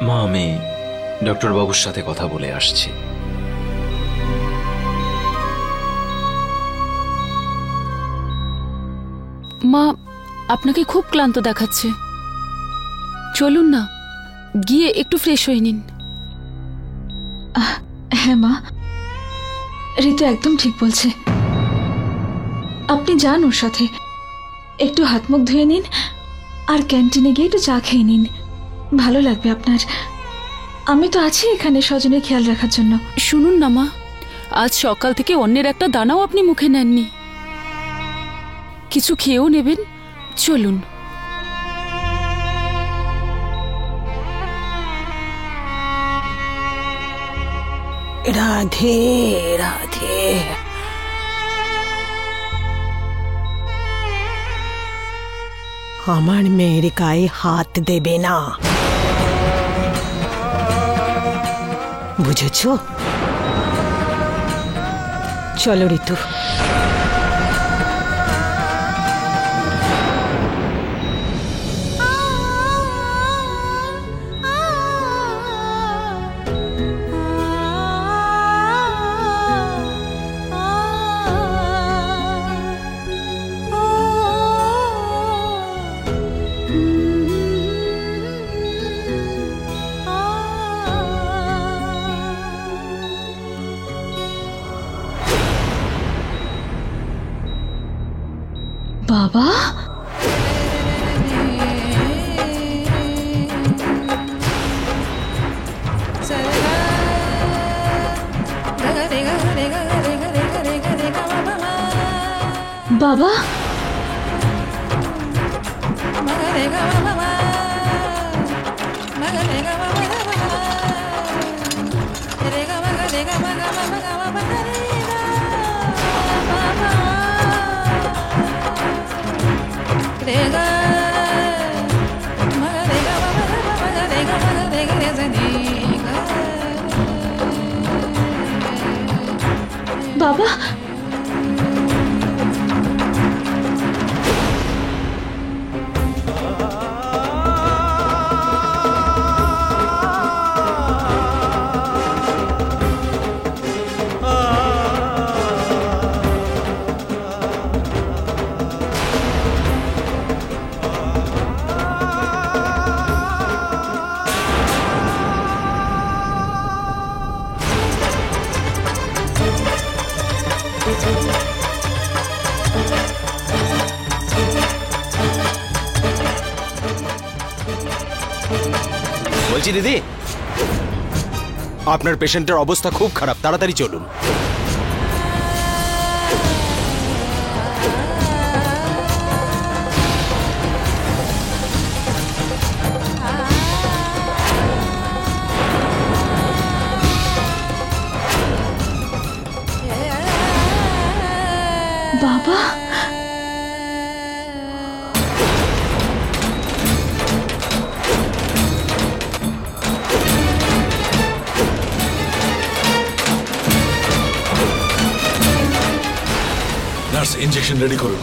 মা, আমি ডক্টর বাবুর সাথে কথা বলে আসছি। মা, আপনাকে খুব ক্লান্ত দেখাচ্ছে, চলুন না গিয়ে একটু ফ্রেশ হয়ে নিন। হ্যাঁ মা, ঋতু একদম ঠিক বলছে। আপনি যান ওর সাথে, একটু হাত মুখ ধুয়ে নিন আর ক্যান্টিনে গিয়ে একটু চা খেয়ে নিন, ভালো লাগবে আপনার। আমি তো আছি এখানে স্বজনের খেয়াল রাখার জন্য। শুনুন না মা, আজ সকাল থেকে অন্যের একটা দানাও আপনি মুখে নেননি, কিছু খেয়েও নেবেন, চলুন। রাধে রাধে। আমার মেয়ের গায়ে হাত দেবে না, বুঝেছ? চলো ঋতু। বাবা, বাবা, বাবা, বলছি দিদি, আপনার পেশেন্টের অবস্থা খুব খারাপ, তাড়াতাড়ি চলুন। বাবা, নার্স, ইনজেকশন রেডি করুন।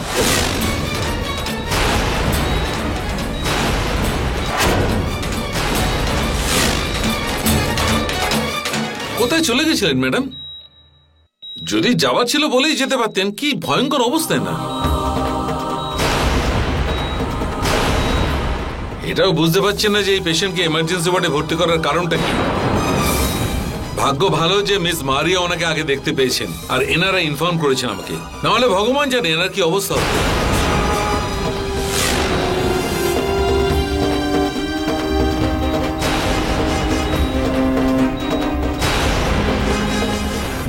কোথায় চলে গেছিলেন ম্যাডাম? যদি যাওয়া ছিল বলেই যেতে পারতেন, কি ভয়ঙ্কর অবস্থায় না? এটাও বুঝতে পারছেন না যে এই পেশেন্টকে এমার্জেন্সি ওয়ার্ডে ভর্তি করার কারণটা কি? ভাগ্য ভালো যে মিস মারিয়া ওনাকে আগে দেখতে পেয়েছেন আর এনারা ইনফর্ম করেছেন আমাকে, নাহলে ভগবান জানে এনার কি অবস্থা হবে।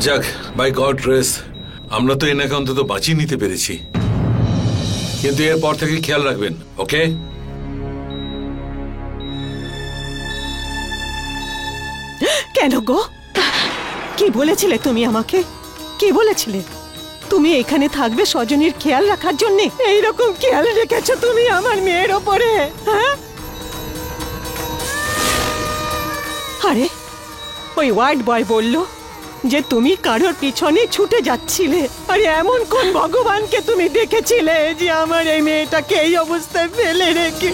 যাক, বাই গড গ্রেস আমরা তো এনাকে অন্তত বাঁচিয়ে নিতে পেরেছি, কিন্তু এরপর থেকে খেয়াল রাখবেন, ওকে? কেন গো, কি বলেছিলে তুমি আমাকে? কি বলেছিলে? তুমি এখানে থাকবে স্বজনের খেয়াল রাখার জন্য? এইরকম খেয়াল রেখেছো তুমি আমার মেয়ের ওপরে? হ্যাঁ, আরে ওই ওয়ার্ড বয় বলল যে তুমি কারোর পিছনে ছুটে যাচ্ছিলে। আরে এমন কোন ভগবানকে তুমি দেখেছিলে যে আমার এই মেয়েটাকে এই অবস্থায় ফেলে রেখে?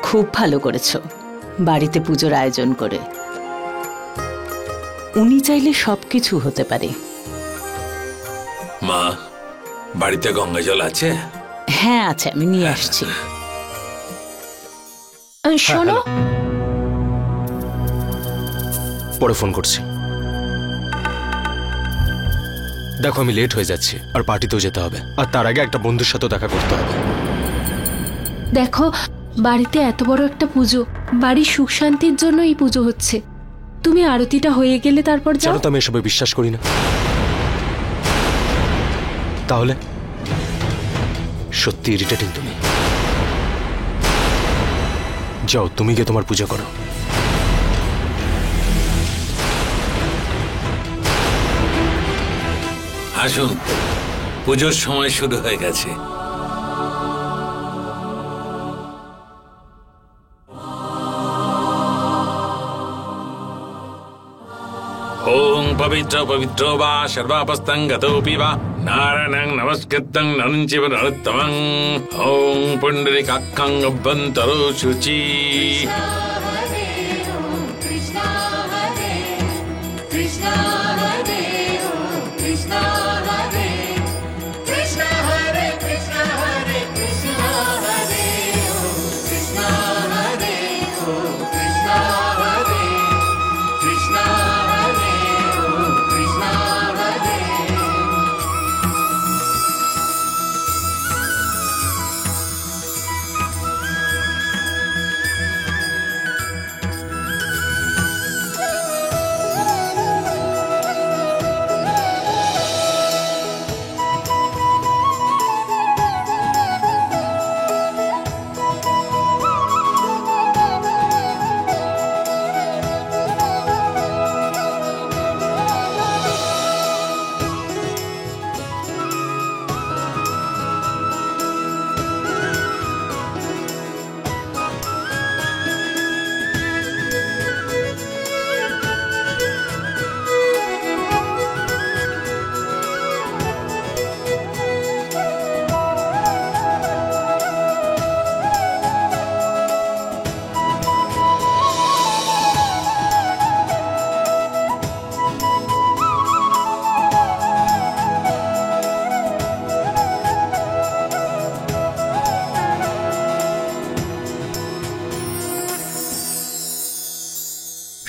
খুব ভালো করেছো বাড়িতে পুজোর আয়োজন করে। উনি চাইলে সবকিছু হতে পারে। মা, বাড়িতে গঙ্গা জল আছে? হ্যাঁ আছে, আমি নিয়ে আসছি। শোনো, পরে ফোন করছি। দেখো আমি লেট হয়ে যাচ্ছি, আর পার্টিতেও যেতে হবে, আর তার আগে একটা বন্ধুর সাথেও দেখা করতে হবে। দেখো, বাড়িতে এত বড় একটা পুজো, বাড়ির সুখ শান্তির জন্য এই পুজো হচ্ছে। তুমি আরতিটা হয়ে গেলে তারপর যাও। জানো তো আমি এসবে বিশ্বাস করি না। তাহলে সত্যি ইরিটেটিং তুমি। যাও, তুমি গিয়ে তোমার পূজা করো। আসুন, পুজোর সময় শুরু হয়ে গেছে। ওং পবিত্র পবিত্র বা সর্বাপস্তং গতোপি বা নারায়ণং নমস্কৃত্যং নরং চৈব নরোত্তমং। ওং পুণ্ডরীকাক্ষং অভ্যন্তরো শুচি।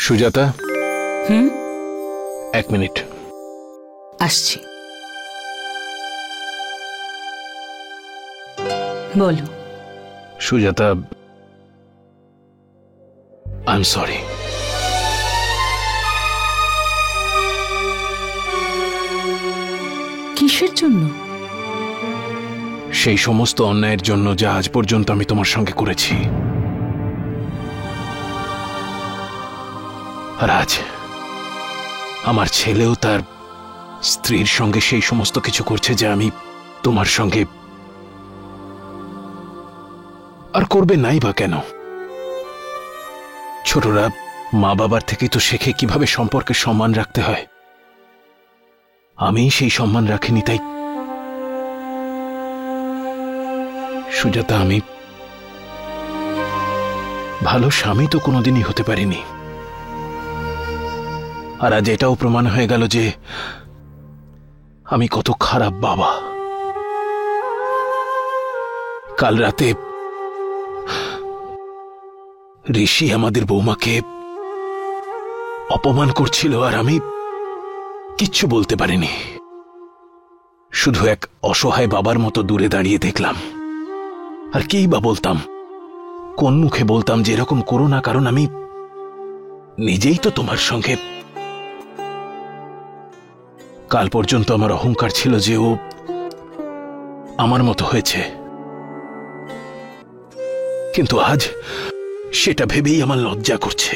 সুজাতা, হুম, 1 মিনিট। আসছি। বলো। Sujata, I am sorry. কিসের জন্য? সেই সমস্ত অন্যায়ের জন্য যা আজ পর্যন্ত আমি তোমার সঙ্গে করেছি। আর আজ আমার ছেলেও তার স্ত্রীর সঙ্গে সেই সমস্ত কিছু করছে যা আমি তোমার সঙ্গে আর করবে নাই বা কেন। ছোটরা মা বাবার থেকেই তো শেখে কিভাবে সম্পর্কের সম্মান রাখতে হয়। আমি সেই সম্মান রাখিনি, তাই সুজাতা, আমি ভালো স্বামী তো কোনোদিনই হতে পারিনি। আর আজ এটাও প্রমাণ হয়ে গেল যে আমি কত খারাপ বাবা। কাল রাতে ঋষি আমাদের বৌমাকে অপমান করছিল, আর আমি কিচ্ছু বলতে পারিনি। শুধু এক অসহায় বাবার মতো দূরে দাঁড়িয়ে দেখলাম। আর কেই বা বলতাম, কোন মুখে বলতাম যে এরকম করো না, কারণ আমি নিজেই তো তোমার সঙ্গে। কাল পর্যন্ত আমার অহংকার ছিল যে ও আমার মতো হয়েছে, কিন্তু আজ সেটা ভেবেই আমার লজ্জা করছে।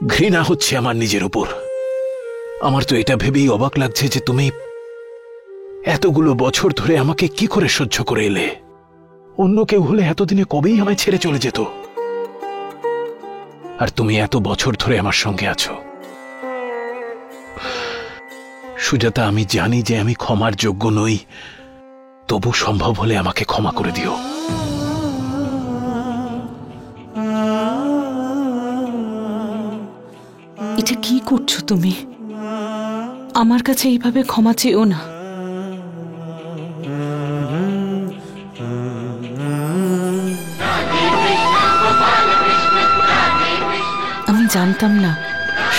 ঘৃণা হচ্ছে আমার নিজের উপর। আমার তো এটা ভেবেই অবাক লাগছে যে তুমি এতগুলো বছর ধরে আমাকে কি করে সহ্য করে এলে। অন্য কেউ হলে এতদিনে কবেই আমায় ছেড়ে চলে যেত, আর তুমি এত বছর ধরে আমার সঙ্গে আছো। সুজাতা, আমি জানি যে আমি ক্ষমার যোগ্য নই, তবু সম্ভব হলে আমাকে ক্ষমা করে দিও। এটা কি করছো তুমি? আমার কাছে এইভাবে ক্ষমা চেয়েও না। আমি জানতাম না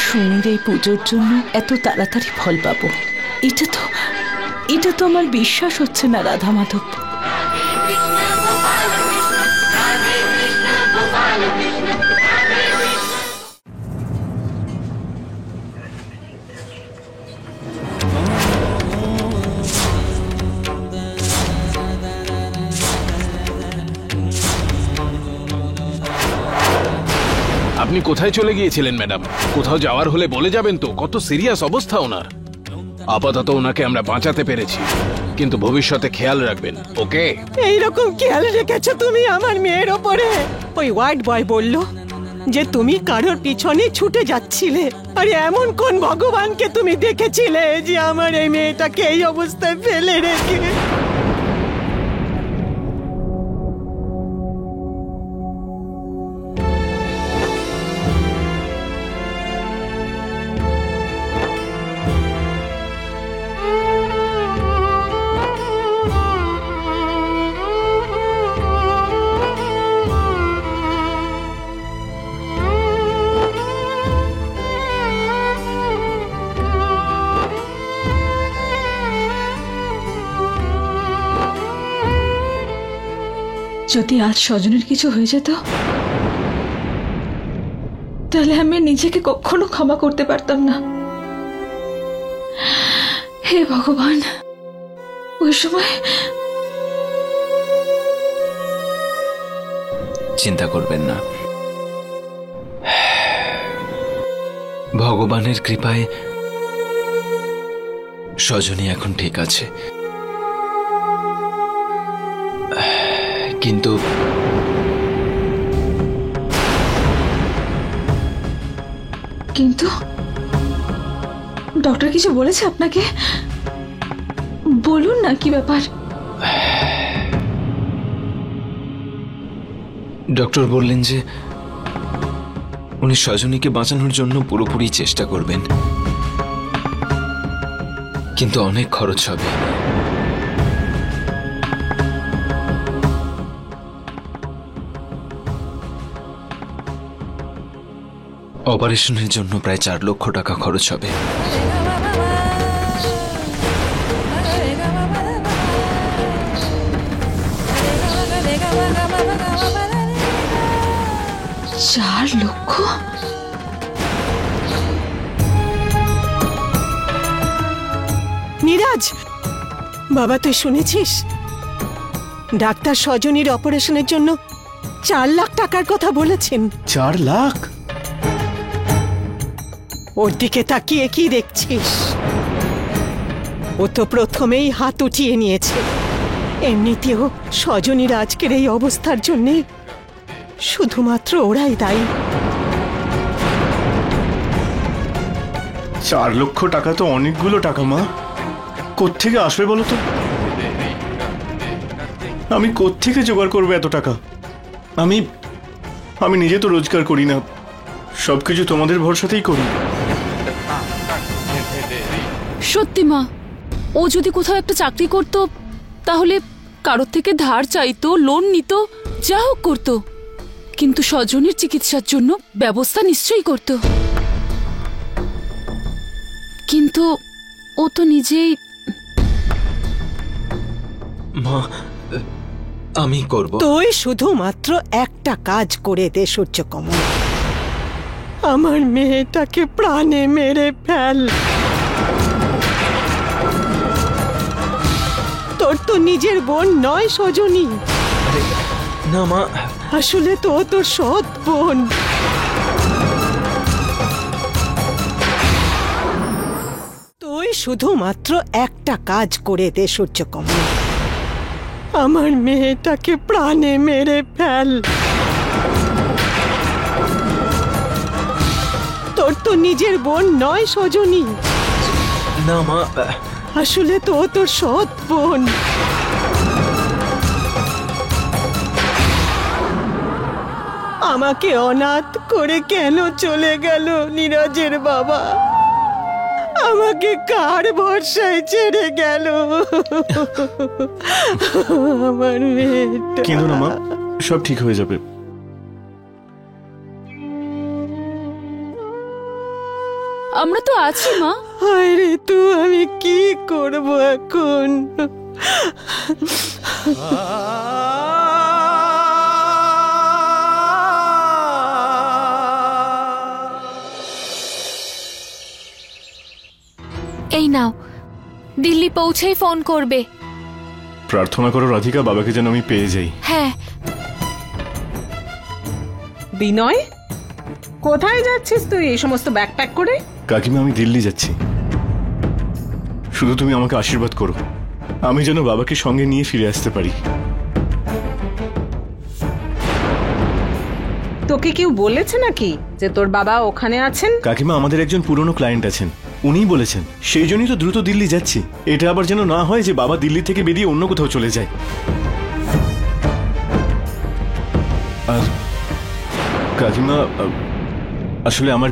সুমির এই পুজোর জন্য এত তাড়াতাড়ি ফল পাবো। এটা তো আমার বিশ্বাস হচ্ছে না, রাধা মাধব। আপনি কোথায় চলে গিয়েছিলেন ম্যাডাম? কোথাও যাওয়ার হলে বলে যাবেন তো, কত সিরিয়াস অবস্থা ওনার। আপাতত ওনাকে আমরা বাঁচাতে পেরেছি, কিন্তু ভবিষ্যতে খেয়াল রাখবেন, ওকে? এইরকম খেয়াল রেখেছো তুমি আমার মেয়ের ওপরে? ওই ওয়ার্ড বয় বলল যে তুমি কারোর পিছনে ছুটে যাচ্ছিলে, আর এমন কোন ভগবানকে তুমি দেখেছিলে যে আমার এই মেয়েটাকে এই অবস্থায় ফেলে রেখে? যদি আজ স্বজনের কিছু হয়ে যেত, তাহলে আমি নিজেকে কখনো ক্ষমা করতে পারতাম না। হে ভগবান, ওই সময় চিন্তা করবেন না, ভগবানের কৃপায় স্বজনী এখন ঠিক আছে। কিন্তু ডক্টর কিছু বলেছে আপনাকে? বলুন না, কি ব্যাপার? ডক্টর বললেন যে উনি স্বজনীকে বাঁচানোর জন্য পুরোপুরি চেষ্টা করবেন, কিন্তু অনেক খরচ হবে। অপারেশনের জন্য প্রায় 4 লক্ষ টাকা খরচ হবে। চার লক্ষ? নীরাজ বাবা, তুই শুনেছিস? ডাক্তার স্বজনীর অপারেশনের জন্য 4 লাখ টাকার কথা বলেছেন। 4 লাখ? ওর দিকে তাকিয়ে কি দেখছিস? ও তো প্রথমেই হাত উঠিয়ে নিয়েছে। এমনিতেও স্বজনীর আজকের এই অবস্থার জন্য শুধুমাত্র ওরাই দায়ী। 4 লক্ষ টাকা তো অনেকগুলো টাকা মা। কোত্থেকে আসবে বলো তো? আমি কোত্থেকে জোগাড় করবো এত টাকা? আমি নিজে তো রোজগার করি না, সবকিছু তোমাদের ভরসাতেই করি। সত্যি মা, ও যদি কোথাও একটা চাকরি করত, তাহলে কারোর থেকে ধার চাইতো, লোন নিত, যা হোক করতো, কিন্তু স্বজনের চিকিৎসার জন্য ব্যবস্থা নিশ্চয়ই করত। কিন্তু ও তো নিজেই। মা, আমি করব। তুই শুধুমাত্র একটা কাজ করে দে সূর্যকমল, আমার মেয়েটাকে প্রাণে মেরে ফেল। তোর তো নিজের বোন নয় স্বজনী। না মা, আসলে তো তোর সৎ বোন। শুধুমাত্র একটা কাজ করে দে সূর্যকমল, আমার মেয়েটাকে প্রাণে মেরে ফেল। তোর তো নিজের বোন নয় সজনী, না মা, আসলে তো ও তোর সৎ বোন। আমাকে অনাথ করে কেন চলে গেল নীরজের বাবা? আমাকে কার ভরসায় ছেড়ে গেল? আমার মেয়েটা। কেঁদো না মা, সব ঠিক হয়ে যাবে। আমরা তো আছি মা। হায় রে, তো আমি কি করব এখন? এই নাও, দিল্লি পৌঁছেই ফোন করবে। প্রার্থনা করো রাধিকা, বাবাকে যেন আমি পেয়ে যাই। হ্যাঁ। বিনয়, কোথায় যাচ্ছিস তুই এই সমস্ত ব্যাগ প্যাক করে? কাকিমা, আমি দিল্লি যাচ্ছি। শুধু তুমি আমাকে আশীর্বাদ করো, আমি যেন বাবাকে সঙ্গে নিয়ে ফিরে আসতে পারি। তোকে কেউ বলেছে নাকি যে তোর বাবা ওখানে আছেন? কাকিমা, আমাদের একজন পুরনো ক্লায়েন্ট আছেন, উনিই বলেছেন। সেই জন্যই তো দ্রুত দিল্লি যাচ্ছি। এটা আবার যেন না হয় যে বাবা দিল্লি থেকে বেরিয়ে অন্য কোথাও চলে যায়। আর কাকিমা, আসলে আমার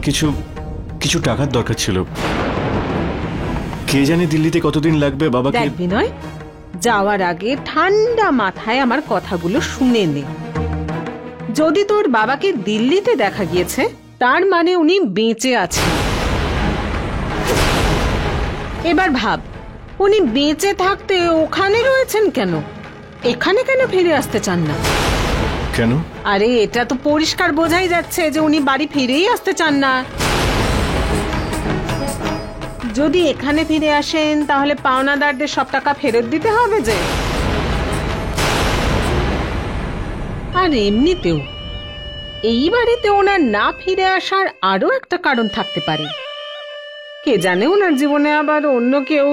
কিছু টাকার দরকার ছিল। কে জানে দিল্লিতে কতদিন লাগবে বাবাকে। দেখ বিনয়, যাওয়ার আগে ঠান্ডা মাথায় আমার কথাগুলো শুনে নে। যদি তোর বাবাকে দিল্লিতে দেখা গিয়েছে, তার মানে উনি বেঁচে আছেন। এবার ভাব, উনি বেঁচে থাকতে ওখানে রয়েছেন কেন? এখানে কেন ফিরে আসতে চান না? কেন? আরে এটা তো পরিষ্কার বোঝাই যাচ্ছে যে উনি বাড়ি ফিরেই আসতে চান না। যদি এখানে ফিরে আসেন তাহলে পাওনাদারদের সব টাকা ফেরত দিতে হবে যে। আর এমনিতেও এই বাড়িতে ওনার না ফিরে আসার আরো একটা কারণ থাকতে পারে। কে জানে ওনার জীবনে আবার অন্য কেউ